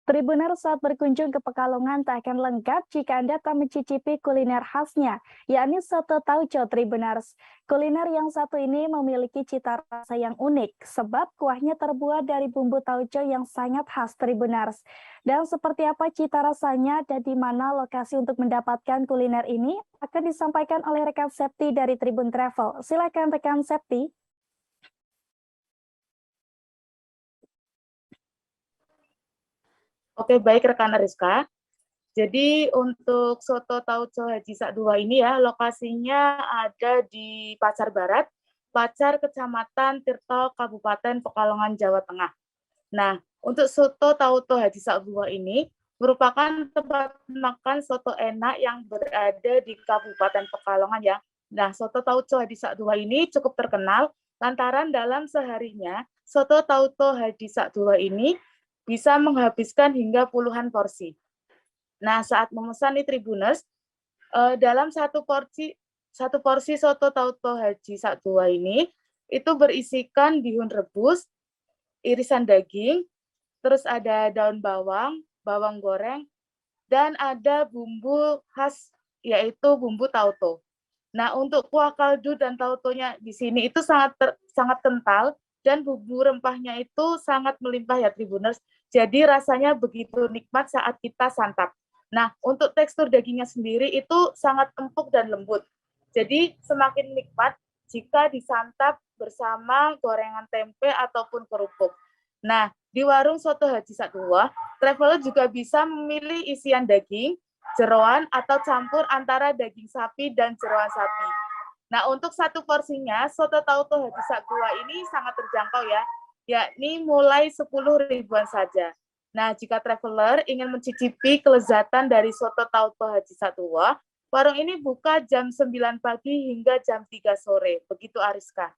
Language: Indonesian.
Tribuners saat berkunjung ke Pekalongan tak akan lengkap jika Anda tak mencicipi kuliner khasnya, yakni soto tauco Tribuners. Kuliner yang satu ini memiliki cita rasa yang unik, sebab kuahnya terbuat dari bumbu tauco yang sangat khas Tribuners. Dan seperti apa cita rasanya dan di mana lokasi untuk mendapatkan kuliner ini akan disampaikan oleh rekan Septi dari Tribun Travel. Silakan rekan Septi. Oke, baik rekan Rizka. Jadi untuk soto tauco Haji Sak 2 ini ya, lokasinya ada di Pacar Barat, Pacar Kecamatan Tirto, Kabupaten Pekalongan, Jawa Tengah. Nah, untuk soto tauco Haji Sak 2 ini merupakan tempat makan soto enak yang berada di Kabupaten Pekalongan ya. Nah, soto tauco Haji Sak 2 ini cukup terkenal lantaran dalam seharinya soto tauco Haji Sak 2 ini bisa menghabiskan hingga puluhan porsi. Nah, saat memesan di Tribuners, dalam satu porsi soto tauco Haji Sak 2 ini itu berisikan bihun rebus, irisan daging, terus ada daun bawang, bawang goreng, dan ada bumbu khas yaitu bumbu tauco. Nah, untuk kuah kaldu dan tauconya di sini itu sangat kental dan bumbu rempahnya itu sangat melimpah ya Tribuners. Jadi rasanya begitu nikmat saat kita santap. Nah, untuk tekstur dagingnya sendiri itu sangat empuk dan lembut. Jadi semakin nikmat jika disantap bersama gorengan tempe ataupun kerupuk. Nah, di warung soto Haji Sak 2, traveler juga bisa memilih isian daging, jeroan, atau campur antara daging sapi dan jeroan sapi. Nah, untuk satu porsinya, soto tauco Haji Sak 2 ini sangat terjangkau ya, yakni mulai 10 ribuan saja. Nah, jika traveler ingin mencicipi kelezatan dari soto tauco Haji Sak 2, warung ini buka jam 9 pagi hingga jam 3 sore. Begitu Ariska.